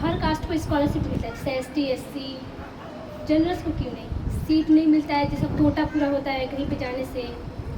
हर cast को scholarship मिलता है, जैसे ST SC, जनरल्स को क्यों नहीं? सीट नहीं मिलता है, जैसे कोटा पूरा होता है कहीं पे जाने से।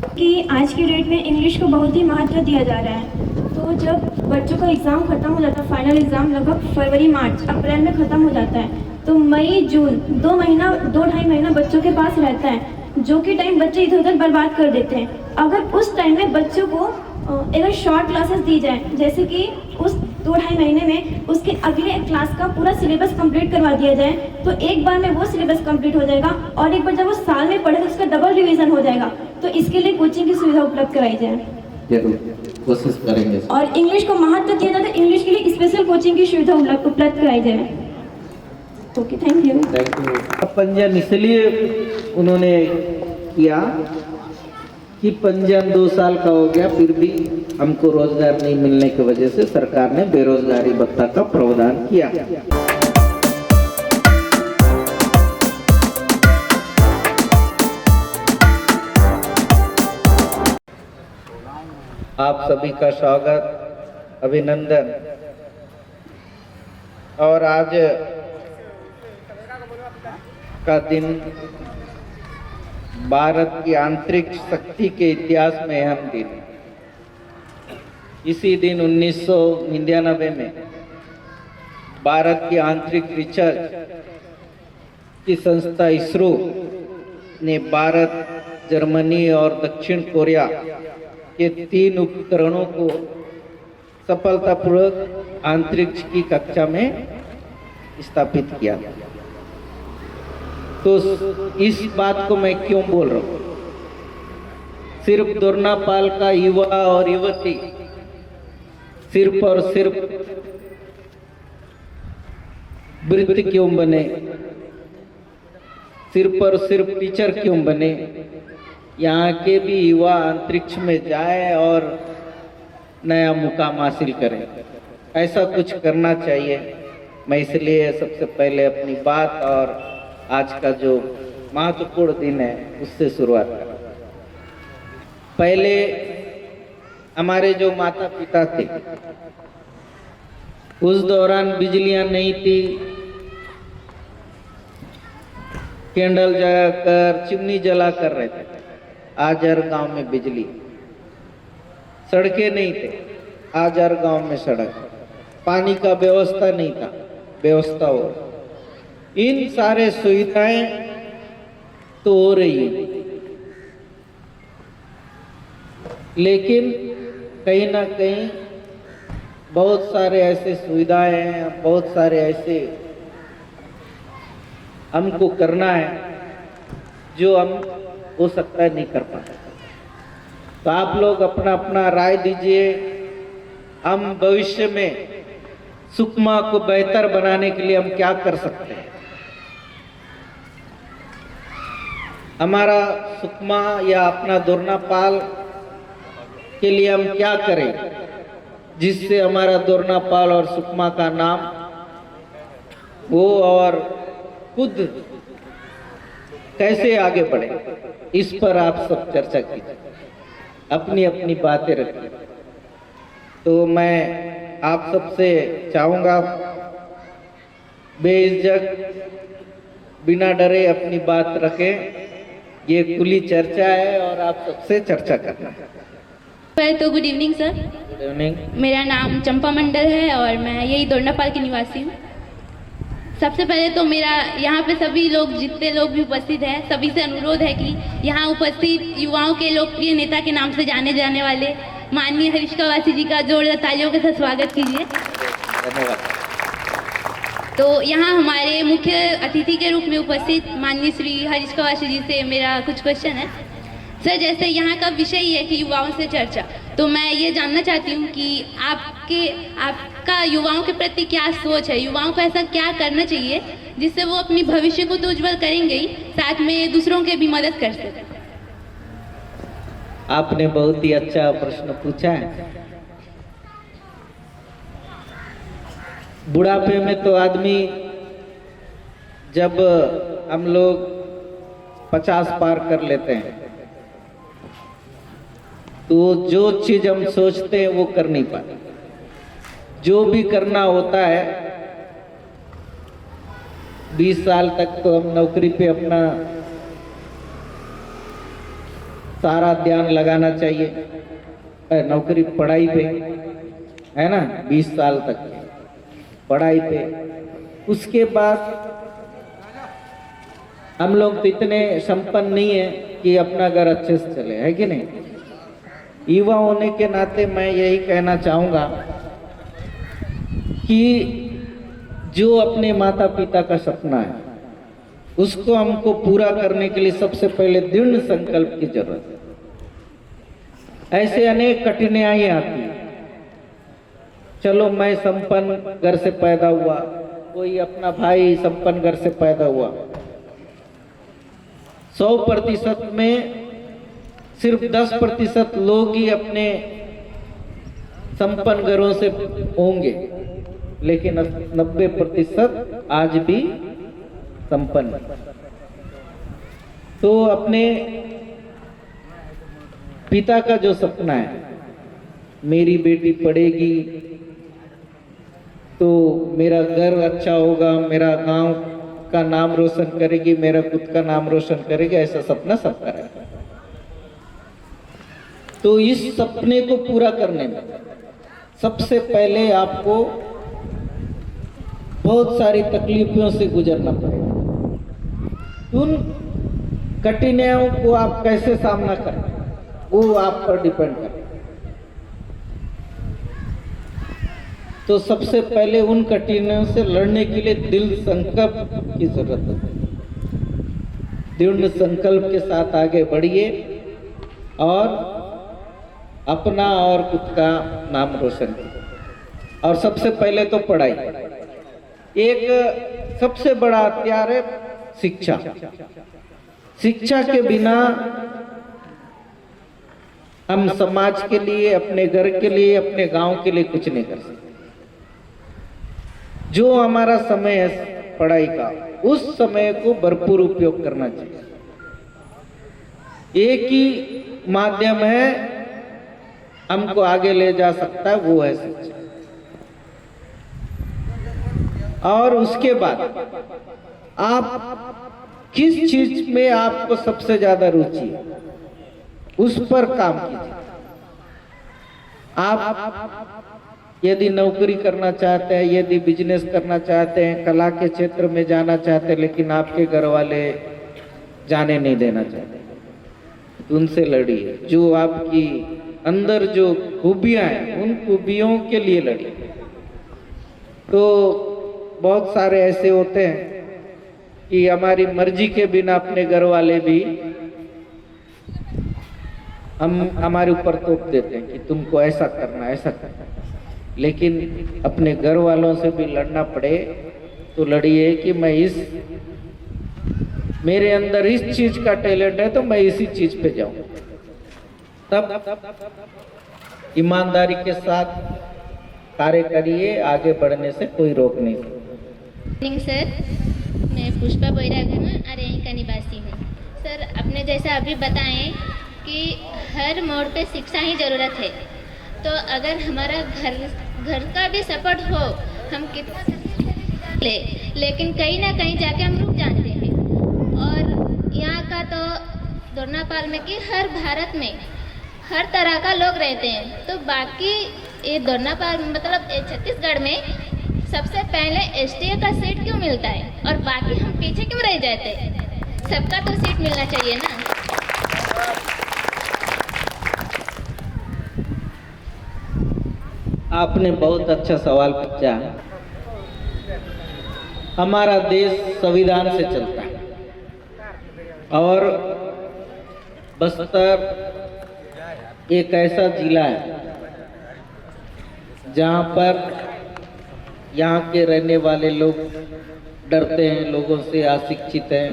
कि आज की डेट में इंग्लिश को बहुत ही महत्व दिया जा रहा है। तो जब बच्चों का एग्ज़ाम ख़त्म हो जाता है, फाइनल एग्ज़ाम लगभग फरवरी मार्च अप्रैल में ख़त्म हो जाता है, तो मई जून 2 महीना बच्चों के पास रहता है, जो कि टाइम बच्चे इधर उधर बर्बाद कर देते हैं। अगर उस टाइम में बच्चों को अगर शॉर्ट क्लासेस दी जाए, जैसे कि उस 2-2.5 महीने में उसके अगले क्लास का पूरा सिलेबस कंप्लीट करवा दिया जाए, तो एक बार में वो सिलेबस कंप्लीट हो जाएगा, और एक बार जब वो साल में पढ़े तो उसका डबल रिवीजन हो जाएगा। तो इसके लिए कोचिंग की सुविधा उपलब्ध कराई जाए, जरूर कोशिश करेंगे। और इंग्लिश को महत्व दिया जाता है, इंग्लिश के लिए स्पेशल कोचिंग की सुविधा उपलब्ध कराई जाए। Okay, thank you. पंजीयन इसलिए उन्होंने किया कि पंजीयन 2 साल का हो गया, फिर भी हमको रोजगार नहीं मिलने की वजह से सरकार ने बेरोजगारी भत्ता का प्रावधान किया। आप सभी का स्वागत, अभिनंदन। और आज का दिन भारत की आंतरिक शक्ति के इतिहास में अहम दिन। इसी दिन 1999 में भारत की आंतरिक रिसर्च की संस्था इसरो ने भारत, जर्मनी और दक्षिण कोरिया के 3 उपकरणों को सफलतापूर्वक अंतरिक्ष की कक्षा में स्थापित किया। तो इस बात को मैं क्यों बोल रहा हूँ? सिर्फ दोरनापाल का युवा और युवती सिर्फ और सिर्फ वृत्ति क्यों बने, सिर्फ और सिर्फ टीचर क्यों बने? यहाँ के भी युवा अंतरिक्ष में जाए और नया मुकाम हासिल करें, ऐसा कुछ करना चाहिए। मैं इसलिए सबसे पहले अपनी बात और आज का जो महत्वपूर्ण दिन है उससे शुरुआत करें। पहले हमारे जो माता पिता थे, उस दौरान बिजलियां नहीं थी, कैंडल जलाकर, चिमनी जला कर रहते थे। आज हर गांव में बिजली, सड़कें नहीं थे, आज हर गांव में सड़क, पानी का व्यवस्था नहीं था, व्यवस्था हो। इन सारे सुविधाएं तो हो रही है, लेकिन कहीं ना कहीं बहुत सारे ऐसे सुविधाएं हैं, बहुत सारे ऐसे हमको करना है जो हम हो सकता है नहीं कर पाते। तो आप लोग अपना अपना राय दीजिए। हम भविष्य में सुकमा को बेहतर बनाने के लिए हम क्या कर सकते हैं? हमारा सुकमा या अपना दोरनापाल के लिए हम क्या करें जिससे हमारा दोरनापाल और सुकमा का नाम हो, और खुद कैसे आगे बढ़े, इस पर आप सब चर्चा कीजिए, अपनी अपनी बातें रखिए। तो मैं आप सबसे चाहूँगा, बेझिझक बिना डरे अपनी बात रखें। ये खुली चर्चा है और आप सबसे चर्चा करना है। तो good evening sir. Good evening. मेरा नाम चंपा मंडल है और मैं यही दोरनापाल की निवासी हूँ। सबसे पहले तो मेरा यहाँ पे सभी लोग, जितने लोग भी उपस्थित हैं, सभी से अनुरोध है कि यहाँ उपस्थित युवाओं के लोकप्रिय नेता के नाम से जाने जाने वाले माननीय हरीश कवासी जी का जोरदार तालियों के साथ स्वागत कीजिए। धन्यवाद। तो यहाँ हमारे मुख्य अतिथि के रूप में उपस्थित माननीय श्री हरीश कवासी जी से मेरा कुछ क्वेश्चन है। सर, जैसे यहाँ का विषय ही है कि युवाओं से चर्चा, तो मैं ये जानना चाहती हूँ कि आपका युवाओं के प्रति क्या सोच है? युवाओं को ऐसा क्या करना चाहिए जिससे वो अपनी भविष्य को तो उज्जवल करेंगे ही, साथ में दूसरों के भी मदद कर सकें? आपने बहुत ही अच्छा प्रश्न पूछा है। बुढ़ापे में तो आदमी, जब हम लोग 50 पार कर लेते हैं, तो जो चीज हम सोचते हैं वो कर नहीं पाते। जो भी करना होता है 20 साल तक तो हम नौकरी पे अपना सारा ध्यान लगाना चाहिए, नौकरी पढ़ाई पे, है ना, 20 साल तक पढ़ाई पे। उसके बाद हम लोग तो इतने संपन्न नहीं है कि अपना घर अच्छे से चले, है कि नहीं। युवा होने के नाते मैं यही कहना चाहूँगा कि जो अपने माता पिता का सपना है उसको हमको पूरा करने के लिए सबसे पहले दृढ़ संकल्प की जरूरत है। ऐसे अनेक कठिनाइयां आती हैं। चलो मैं संपन्न घर से पैदा हुआ, कोई अपना भाई संपन्न घर से पैदा हुआ, 100% में सिर्फ 10% लोग ही अपने संपन्न घरों से होंगे, लेकिन 90% आज भी संपन्न। तो अपने पिता का जो सपना है, मेरी बेटी पढ़ेगी तो मेरा घर अच्छा होगा, मेरा गांव का नाम रोशन करेगी, मेरा खुद का नाम रोशन करेगी, ऐसा सपना सबका रहता है। तो इस सपने को पूरा करने में सबसे पहले आपको बहुत सारी तकलीफों से गुजरना पड़ेगा। उन कठिनाइयों को आप कैसे सामना करें वो आप पर डिपेंड करें। तो सबसे पहले उन कठिनाइयों से लड़ने के लिए दृढ़ संकल्प की जरूरत है। दृढ़ संकल्प के साथ आगे बढ़िए और अपना और खुद का नाम रोशन कीजिए। और सबसे पहले तो पढ़ाई, एक सबसे बड़ा हथियार है शिक्षा। शिक्षा के बिना हम समाज के लिए, अपने घर के लिए, अपने गांव के लिए कुछ नहीं कर सकते। जो हमारा समय है पढ़ाई का, उस समय को भरपूर उपयोग करना चाहिए। एक ही माध्यम है हमको आगे ले जा सकता है, वो है शिक्षा। और उसके बाद आप किस चीज में आपको सबसे ज्यादा रुचि है उस पर काम कीजिए। आप यदि नौकरी करना चाहते हैं, यदि बिजनेस करना चाहते हैं, कला के क्षेत्र में जाना चाहते हैं, लेकिन आपके घर वाले जाने नहीं देना चाहते, तो उनसे लड़िए। जो आपकी अंदर जो खूबियां हैं उन खूबियों के लिए लड़िए। तो बहुत सारे ऐसे होते हैं कि हमारी मर्जी के बिना अपने घर वाले भी हमारे ऊपर थोप देते हैं कि तुमको ऐसा करना, ऐसा करना। लेकिन अपने घर वालों से भी लड़ना पड़े तो लड़िए कि मैं मेरे अंदर इस चीज का टैलेंट है तो मैं इसी चीज पे जाऊं। तब ईमानदारी के साथ कार्य करिए, आगे बढ़ने से कोई रोक नहीं। मॉर्निंग सर, मैं पुष्पा बैराग हूँ और यहीं का निवासी हूँ। सर, आपने जैसा अभी बताएं कि हर मोड़ पे शिक्षा ही ज़रूरत है, तो अगर हमारा घर का भी सपोर्ट हो, हम कितना लेकिन कहीं ना कहीं जाके हम रुक जाते हैं। और यहाँ का तो दोरनापाल में कि हर भारत में हर तरह का लोग रहते हैं, तो बाकी ये दोरनापाल मतलब छत्तीसगढ़ में सबसे पहले एसटीए का सीट क्यों मिलता है और बाकी हम पीछे क्यों रह जाते हैं? सबका तो सीट मिलना चाहिए ना। आपने बहुत अच्छा सवाल पूछा। हमारा देश संविधान से चलता है और बस्तर एक ऐसा जिला है जहाँ पर यहाँ के रहने वाले लोग डरते हैं, लोगों से अशिक्षित हैं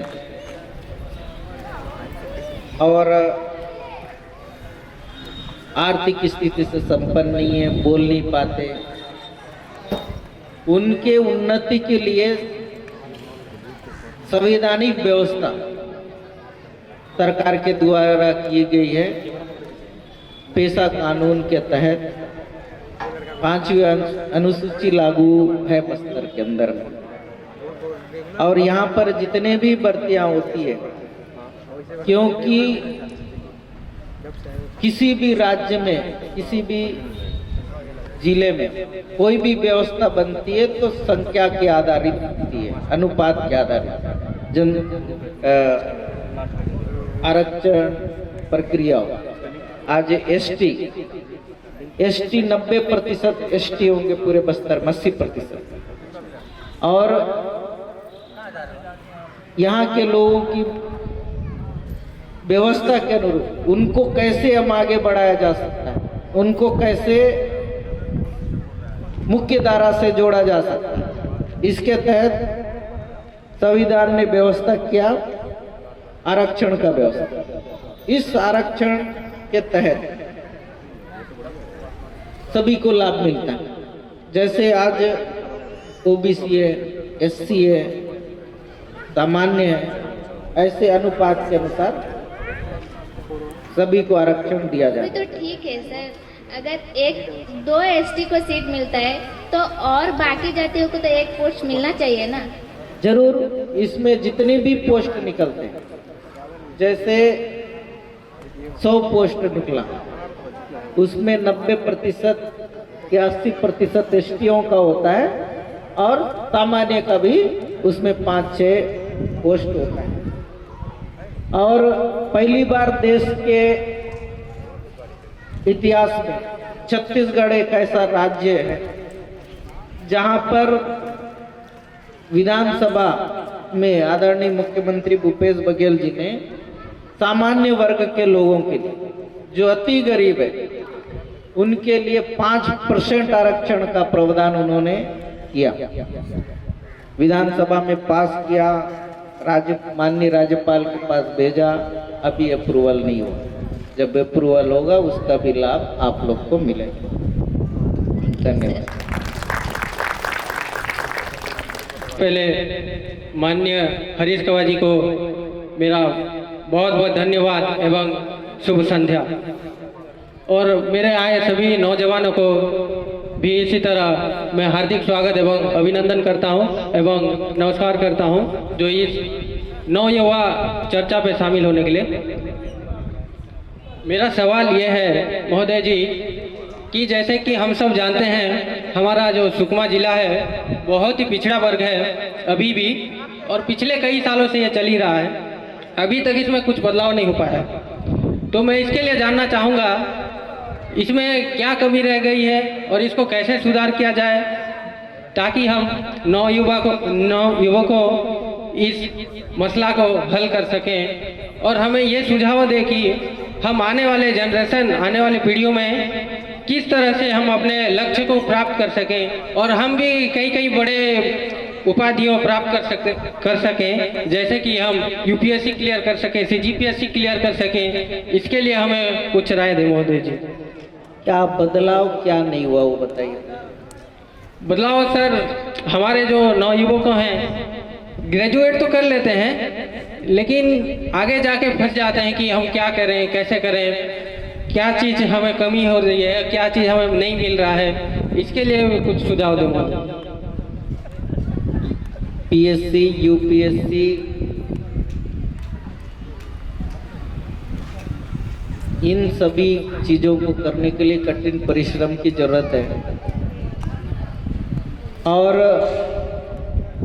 और आर्थिक स्थिति से संपन्न नहीं है, बोल नहीं पाते। उनके उन्नति के लिए संवैधानिक व्यवस्था सरकार के द्वारा की गई है। पेशा कानून के तहत 5वीं अनुसूची लागू है बस्तर के अंदर में। और यहाँ पर जितने भी भर्तियाँ होती है, क्योंकि किसी भी राज्य में, किसी भी जिले में कोई भी व्यवस्था बनती है तो संख्या के आधारित बनती है, अनुपात के आधारित जन आरक्षण प्रक्रिया हो। आज एसटी 90% एसटी होंगे पूरे बस्तर में, 80%। और यहाँ के लोगों की व्यवस्था के अनुरूप उनको कैसे हम आगे बढ़ाया जा सकता है, उनको कैसे मुख्य धारा से जोड़ा जा सकता है, इसके तहत संविधान ने व्यवस्था किया आरक्षण का व्यवस्था। इस आरक्षण के तहत सभी को लाभ मिलता है। जैसे आज ओबीसी है, एससी है, सामान्य है, ऐसे अनुपात के अनुसार सभी को आरक्षण दिया जाए। तो ठीक है सर, अगर 2 एसटी को सीट मिलता है तो और बाकी जातियों को तो एक पोस्ट मिलना चाहिए ना। जरूर, इसमें जितने भी पोस्ट निकलते हैं, जैसे 100 पोस्ट निकला, उसमें 90% या 80% एसटीओ का होता है और सामान्य का भी उसमें 5-6 पोस्ट होता है। और पहली बार देश के इतिहास में छत्तीसगढ़ एक ऐसा राज्य है जहां पर विधानसभा में आदरणीय मुख्यमंत्री भूपेश बघेल जी ने सामान्य वर्ग के लोगों के लिए, जो अति गरीब है, उनके लिए 5% आरक्षण का प्रावधान उन्होंने किया, विधानसभा में पास किया, माननीय राज्यपाल के पास भेजा, अभी अप्रूवल नहीं हुआ। जब अप्रूवल होगा उसका भी लाभ आप लोग को मिलेगा। धन्यवाद। पहले माननीय हरीश कंवर जी को मेरा बहुत बहुत धन्यवाद एवं शुभ संध्या। और मेरे आए सभी नौजवानों को भी इसी तरह मैं हार्दिक स्वागत एवं अभिनंदन करता हूं एवं नमस्कार करता हूं, जो इस नवयुवा चर्चा पे शामिल होने के लिए। मेरा सवाल यह है महोदय जी कि जैसे कि हम सब जानते हैं, हमारा जो सुकमा जिला है बहुत ही पिछड़ा वर्ग है अभी भी, और पिछले कई सालों से ये चल ही रहा है, अभी तक इसमें कुछ बदलाव नहीं हो पाया। तो मैं इसके लिए जानना चाहूँगा इसमें क्या कमी रह गई है और इसको कैसे सुधार किया जाए, ताकि हम नवयुवकों इस मसला को हल कर सकें और हमें ये सुझाव दें कि हम आने वाले जनरेशन, आने वाली पीढ़ियों में किस तरह से हम अपने लक्ष्य को प्राप्त कर सकें और हम भी कई बड़े उपाधियों प्राप्त कर सकें, जैसे कि हम यूपीएससी क्लियर कर सकें, सीजीपीएससी क्लियर कर सकें। इसके लिए हमें कुछ राय दें महोदय जी। क्या बदलाव क्या नहीं हुआ वो बताइए। बदलाव सर, हमारे जो नवयुवक हैं ग्रेजुएट तो कर लेते हैं, लेकिन आगे जाके फंस जाते हैं कि हम क्या करें, कैसे करें, क्या चीज़ हमें कमी हो रही है, क्या चीज़ हमें नहीं मिल रहा है। इसके लिए कुछ सुझाव दूंगा। पीएससी, यूपीएससी, इन सभी चीज़ों को करने के लिए कठिन परिश्रम की जरूरत है। और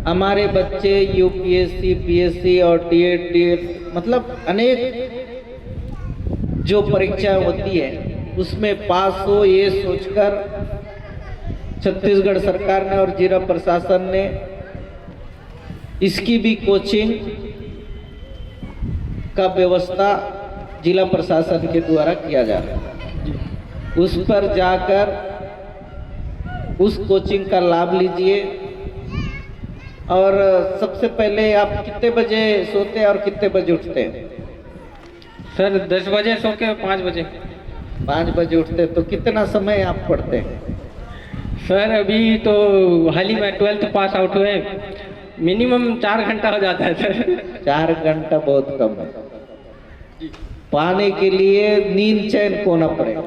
हमारे बच्चे यूपीएससी, पीएससी और डीएड मतलब अनेक जो परीक्षा होती है उसमें पास हो, ये सोचकर छत्तीसगढ़ सरकार ने और जिला प्रशासन ने इसकी भी कोचिंग का व्यवस्था जिला प्रशासन के द्वारा किया जा रहा है। उस पर जाकर उस कोचिंग का लाभ लीजिए। और सबसे पहले आप कितने बजे सोते हैं और कितने बजे उठते हैं? सर 10 बजे सो के 5 बजे। 5 बजे उठते हैं, तो कितना समय आप पढ़ते हैं? सर अभी तो हाल ही में 12th पास आउट हुए, मिनिमम 4 घंटा हो जाता है सर। 4 घंटा बहुत कम है। पाने के लिए नींद चैन खोना पड़ेगा,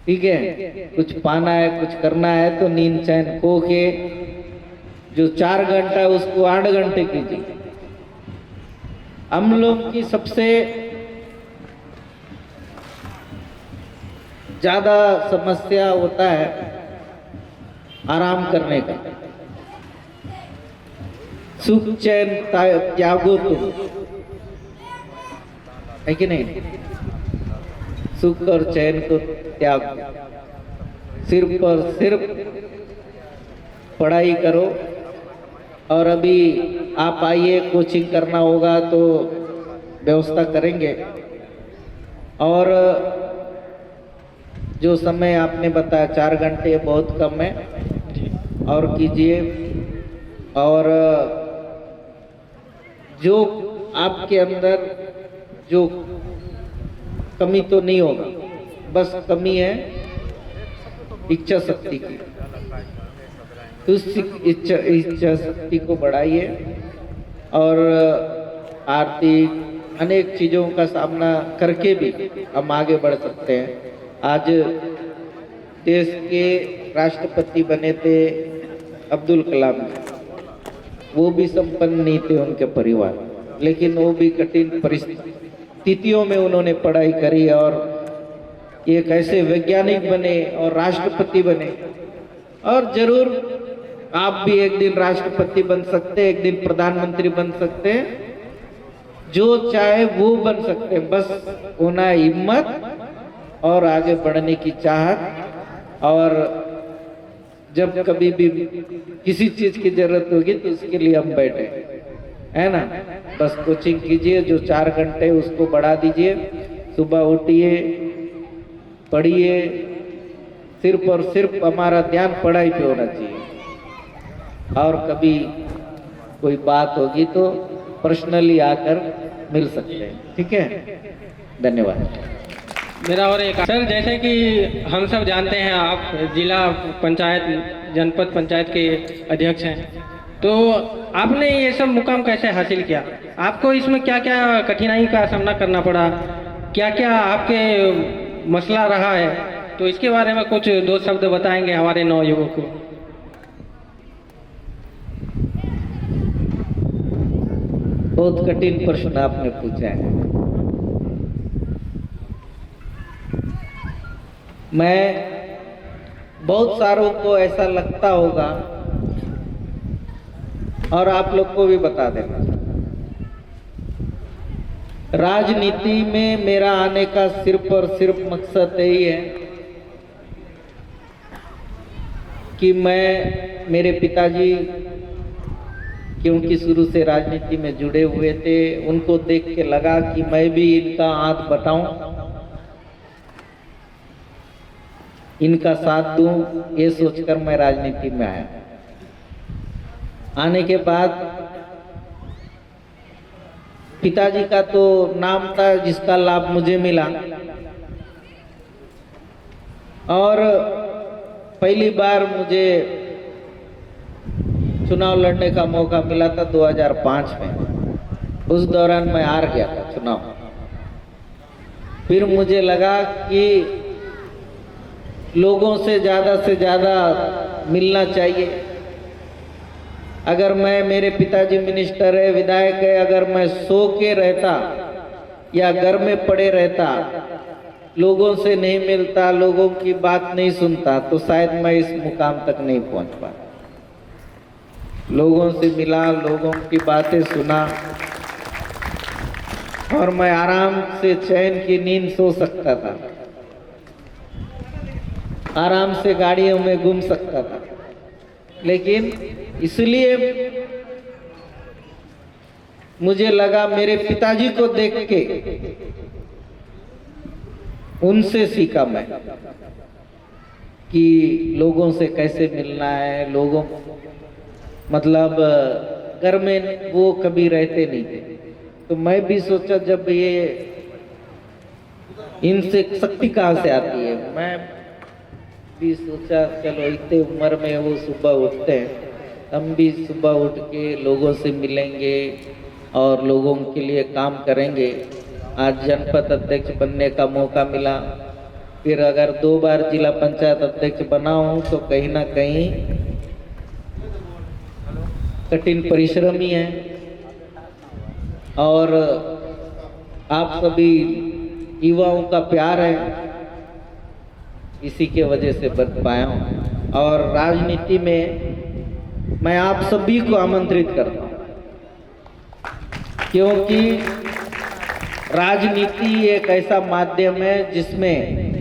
ठीक है? कुछ पाना है, कुछ करना है तो नींद चैन खो के जो 4 घंटा उसको 8 घंटे कीजिए। हम लोग की सबसे ज्यादा समस्या होता है आराम करने का। सुख चैन त्यागो तुम, है कि नहीं? सुख और चैन को त्याग, सिर्फ और सिर्फ पढ़ाई करो। और अभी आप आइए, कोचिंग करना होगा तो व्यवस्था करेंगे। और जो समय आपने बताया 4 घंटे बहुत कम है, और कीजिए। और जो आपके अंदर जो कमी तो नहीं होगा, बस कमी है इच्छा शक्ति की, तो उस इच्छा शक्ति को बढ़ाइए। और आर्थिक अनेक चीज़ों का सामना करके भी हम आगे बढ़ सकते हैं। आज देश के राष्ट्रपति बने थे अब्दुल कलाम जी। वो भी संपन्न नहीं थे उनके परिवार, लेकिन वो भी कठिन परिस्थितियों में उन्होंने पढ़ाई करी और एक ऐसे वैज्ञानिक बने और राष्ट्रपति बने। और जरूर आप भी एक दिन राष्ट्रपति बन सकते हैं, एक दिन प्रधानमंत्री बन सकते हैं, जो चाहे वो बन सकते हैं। बस होना है हिम्मत और आगे बढ़ने की चाहत। और जब कभी भी किसी चीज की जरूरत होगी तो उसके लिए हम बैठे, है ना? बस कोचिंग कीजिए, जो 4 घंटे उसको बढ़ा दीजिए। सुबह उठिए, पढ़िए, सिर्फ और सिर्फ हमारा ध्यान पढ़ाई पे होना चाहिए। और कभी कोई बात होगी तो पर्सनली आकर मिल सकते हैं, ठीक है? धन्यवाद। मेरा और एक सर, जैसे कि हम सब जानते हैं आप जिला पंचायत, जनपद पंचायत के अध्यक्ष हैं, तो आपने ये सब मुकाम कैसे हासिल किया? आपको इसमें क्या क्या कठिनाई का सामना करना पड़ा, क्या क्या आपके मसला रहा है, तो इसके बारे में कुछ 2 शब्द बताएंगे हमारे नवयुवकों को। बहुत कठिन प्रश्न आपने पूछा है। मैं बहुत सारों को ऐसा लगता होगा, और आप लोग को भी बता देना, राजनीति में मेरा आने का सिर्फ और सिर्फ मकसद यही है कि मेरे पिताजी क्योंकि शुरू से राजनीति में जुड़े हुए थे, उनको देख के लगा कि मैं भी इनका हाथ बटाऊं, इनका साथ दूं, ये सोचकर मैं राजनीति में आया। आने के बाद पिताजी का तो नाम था जिसका लाभ मुझे मिला, और पहली बार मुझे चुनाव लड़ने का मौका मिला था 2005 में। उस दौरान मैं हार गया था चुनाव। फिर मुझे लगा कि लोगों से ज़्यादा मिलना चाहिए। अगर मेरे पिताजी मिनिस्टर है, विधायक है, अगर मैं सो के रहता या घर में पड़े रहता, लोगों से नहीं मिलता, लोगों की बात नहीं सुनता, तो शायद मैं इस मुकाम तक नहीं पहुंच पाता। लोगों से मिला, लोगों की बातें सुना, और मैं आराम से चैन की नींद सो सकता था, आराम से गाड़ियों में घूम सकता था। लेकिन इसलिए मुझे लगा, मेरे पिताजी को देख के उनसे सीखा मैं कि लोगों से कैसे मिलना है। लोगों मतलब घर में वो कभी रहते नहीं थे, तो मैं भी सोचा जब ये इनसे शक्ति कहाँ से आती है। मैं भी सोचा चलो इतने उम्र में वो सुबह उठते हैं, हम भी सुबह उठ के लोगों से मिलेंगे और लोगों के लिए काम करेंगे। आज जनपद अध्यक्ष बनने का मौका मिला, फिर अगर 2 बार जिला पंचायत अध्यक्ष बना हूँ तो कहीं ना कहीं कठिन परिश्रमी हैं और आप सभी युवाओं का प्यार है, इसी के वजह से बन पाया हूँ। और राजनीति में मैं आप सभी को आमंत्रित करता हूँ, क्योंकि राजनीति एक ऐसा माध्यम है जिसमें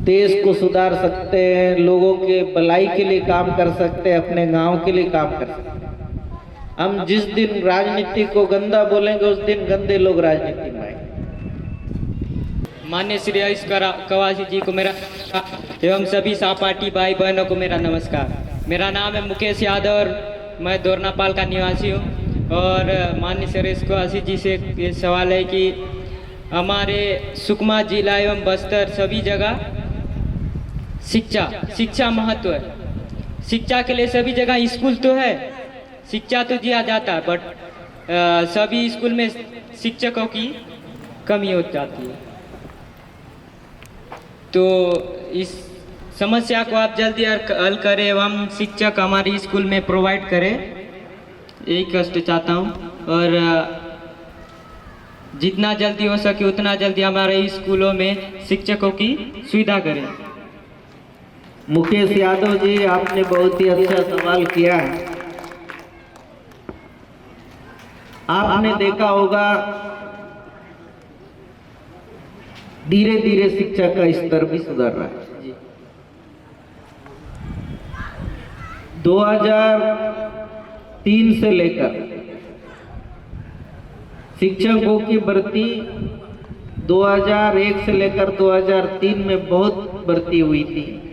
देश को सुधार सकते हैं, लोगों के भलाई के लिए काम कर सकते हैं, अपने गांव के लिए काम कर सकते हैं। हम जिस दिन राजनीति को गंदा बोलेंगे उस दिन गंदे लोग राजनीति में आएंगे। माननीय श्री हरीश कवासी जी को मेरा एवं सभी सहपाठी भाई बहनों को मेरा नमस्कार। मेरा नाम है मुकेश यादव और मैं दोरनापाल का निवासी हूँ। और माननीय श्री हरीश कवासी जी से ये सवाल है कि हमारे सुकमा जिला एवं बस्तर सभी जगह शिक्षा महत्व है। शिक्षा के लिए सभी जगह स्कूल तो है, शिक्षा तो दिया जाता है, बट सभी स्कूल में शिक्षकों की कमी हो जाती है। तो इस समस्या को आप जल्दी हल करें एवं शिक्षक हमारे स्कूल में प्रोवाइड करें, यही कष्ट चाहता हूँ। और जितना जल्दी हो सके उतना जल्दी हमारे स्कूलों में शिक्षकों की सुविधा करें। मुकेश यादव जी, आपने बहुत ही अच्छा सवाल किया है। आपने देखा होगा धीरे धीरे शिक्षा का स्तर भी सुधर रहा है। 2003 से लेकर शिक्षकों की भर्ती 2001 से लेकर 2003 में बहुत भर्ती हुई थी।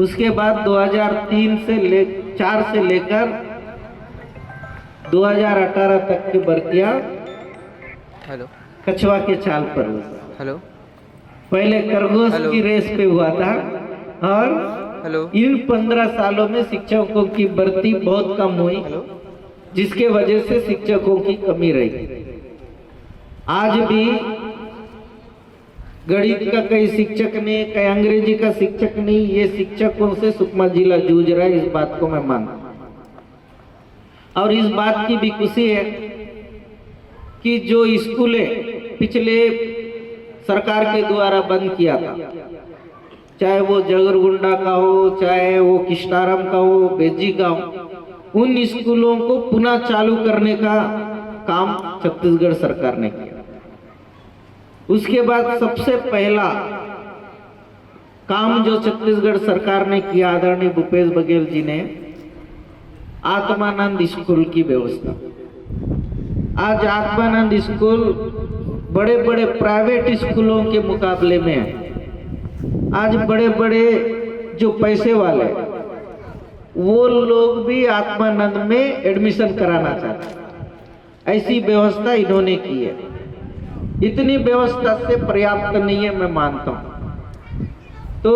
उसके बाद 2003 से 4 से लेकर 2018 तक की भर्तियां कछुआ के चाल पर हुई। पहले खरगोश की रेस पे हुआ था और इन 15 सालों में शिक्षकों की भर्ती बहुत कम हुई, जिसके वजह से शिक्षकों की कमी रही। आज भी गणित का कई शिक्षक नहीं, कई अंग्रेजी का शिक्षक नहीं, ये शिक्षकों से सुकमा जिला जूझ रहा है। इस बात को मैं मानता हूं और इस बात की भी खुशी है कि जो स्कूलें पिछले सरकार के द्वारा बंद किया था, चाहे वो जगरगुंडा का हो, चाहे वो किस्टाराम का हो, बेजी का हो, उन स्कूलों को पुनः चालू करने का काम छत्तीसगढ़ सरकार ने किया। उसके बाद सबसे पहला काम जो छत्तीसगढ़ सरकार ने किया, आदरणीय भूपेश बघेल जी ने, आत्मानंद स्कूल की व्यवस्था। आज आत्मानंद स्कूल बड़े बड़े प्राइवेट स्कूलों के मुकाबले में है। आज बड़े बड़े जो पैसे वाले वो लोग भी आत्मानंद में एडमिशन कराना चाहते हैं। ऐसी व्यवस्था इन्होंने की है। इतनी व्यवस्था से पर्याप्त नहीं है, मैं मानता हूं। तो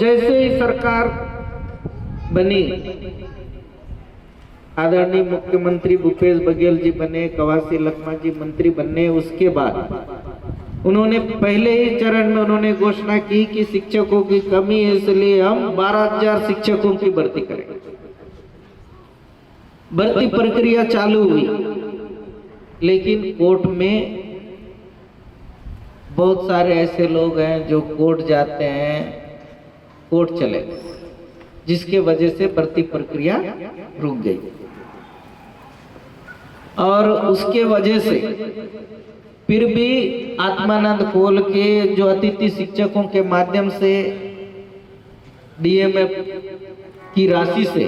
जैसे ही सरकार बनी, आदरणीय मुख्यमंत्री भूपेश बघेल जी बने, कवासी लखमा जी मंत्री बनने, उसके बाद उन्होंने पहले ही चरण में उन्होंने घोषणा की कि शिक्षकों की कमी है, इसलिए हम 12,000 शिक्षकों की भर्ती करेंगे। भर्ती प्रक्रिया चालू हुई, लेकिन कोर्ट में बहुत सारे ऐसे लोग हैं जो कोर्ट जाते हैं, कोर्ट चले गए, जिसके वजह से भर्ती प्रक्रिया रुक गई। और उसके वजह से फिर भी आत्मानंद खोल के जो अतिथि शिक्षकों के माध्यम से डीएमएफ की राशि से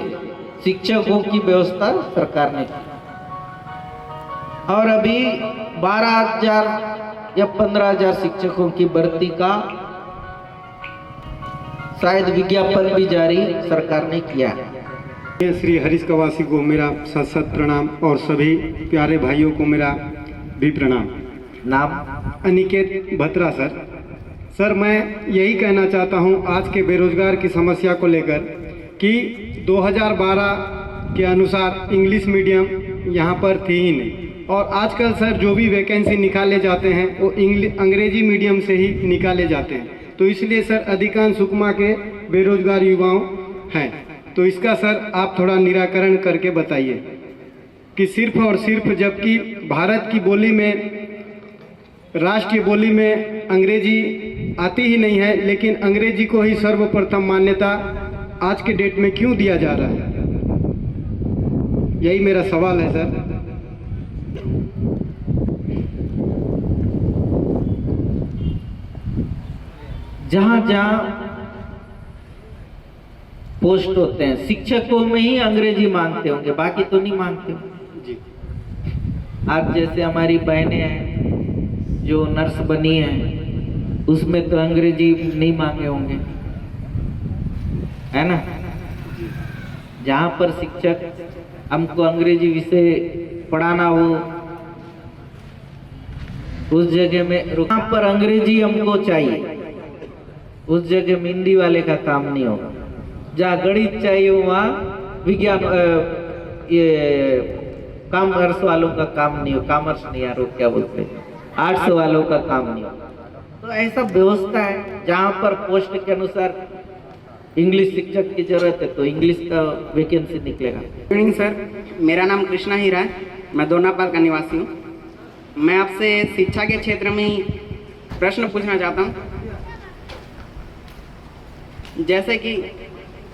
शिक्षकों की व्यवस्था सरकार ने की और अभी 12,000 या 15,000 शिक्षकों की भर्ती का शायद विज्ञापन भी जारी सरकार ने किया है। श्री हरीश कवासी को मेरा सत सत प्रणाम और सभी प्यारे भाइयों को मेरा भी प्रणाम। नाम अनिकेत भत्रा सर, मैं यही कहना चाहता हूं आज के बेरोजगार की समस्या को लेकर कि 2012 के अनुसार इंग्लिश मीडियम यहां पर थी ही नहीं और आजकल सर जो भी वैकेंसी निकाले जाते हैं वो अंग्रेजी मीडियम से ही निकाले जाते हैं। तो इसलिए सर अधिकांश सुकमा के बेरोजगार युवाओं हैं। तो इसका सर आप थोड़ा निराकरण करके बताइए कि सिर्फ और सिर्फ, जबकि भारत की बोली में, राष्ट्रीय बोली में अंग्रेजी आती ही नहीं है, लेकिन अंग्रेजी को ही सर्वप्रथम मान्यता आज के डेट में क्यों दिया जा रहा है? यही मेरा सवाल है सर। जहाँ जहाँ पोस्ट होते हैं शिक्षकों में ही अंग्रेजी मांगते होंगे, बाकी तो नहीं मांगते जी। आप जैसे हमारी बहनें हैं जो नर्स बनी हैं, उसमें तो अंग्रेजी नहीं मांगे होंगे, है ना। जहाँ पर शिक्षक हमको अंग्रेजी विषय पढ़ाना हो, उस जगह में वहाँ पर अंग्रेजी हमको चाहिए, उस जगह में हिंदी वाले का काम नहीं होगा। जहाँ गणित चाहिए वहाँ विज्ञान ये कॉमर्स वालों का काम नहीं हो, कॉमर्स नहीं यार, क्या बोलते हैं, आर्ट्स वालों का काम नहीं हो। तो ऐसा व्यवस्था है जहाँ पर पोस्ट के अनुसार इंग्लिश शिक्षक की जरूरत है तो इंग्लिश का वैकेंसी निकलेगा। गुड इवनिंग सर, मेरा नाम कृष्णा हीरा है, मैं दोरनापाल का निवासी हूँ। मैं आपसे शिक्षा के क्षेत्र में ही प्रश्न पूछना चाहता हूँ। जैसे कि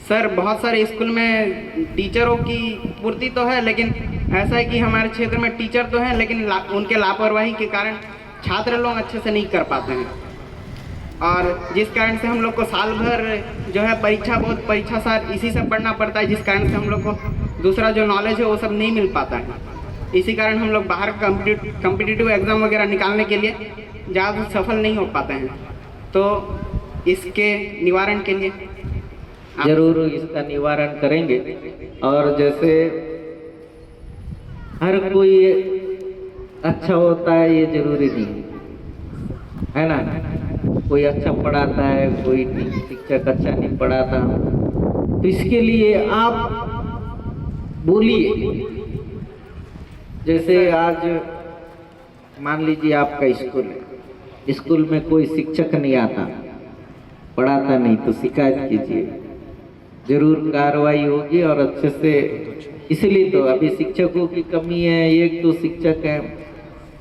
सर बहुत सारे स्कूल में टीचरों की पूर्ति तो है, लेकिन ऐसा है कि हमारे क्षेत्र में टीचर तो हैं, लेकिन उनके लापरवाही के कारण छात्र लोग अच्छे से नहीं कर पाते हैं, और जिस कारण से हम लोग को साल भर जो है परीक्षा साल इसी से पढ़ना पड़ता है, जिस कारण से हम लोग को दूसरा जो नॉलेज है वो सब नहीं मिल पाता है। इसी कारण हम लोग बाहर कॉम्पिटिटिव एग्ज़ाम वगैरह निकालने के लिए ज़्यादा सफल नहीं हो पाते हैं। तो इसके निवारण के लिए जरूर इसका निवारण करेंगे। और जैसे हर कोई अच्छा होता है ये जरूरी नहीं है ना, कोई अच्छा पढ़ाता है, कोई शिक्षक अच्छा नहीं पढ़ाता, तो इसके लिए आप बोलिए। जैसे आज मान लीजिए आपका स्कूल है, स्कूल में कोई शिक्षक नहीं आता, पढ़ाता नहीं, तो शिकायत कीजिए, जरूर कार्रवाई होगी और अच्छे से। इसलिए तो अभी शिक्षकों की कमी है, एक दो शिक्षक हैं,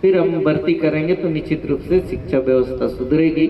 फिर हम भर्ती करेंगे तो निश्चित रूप से शिक्षा व्यवस्था सुधरेगी।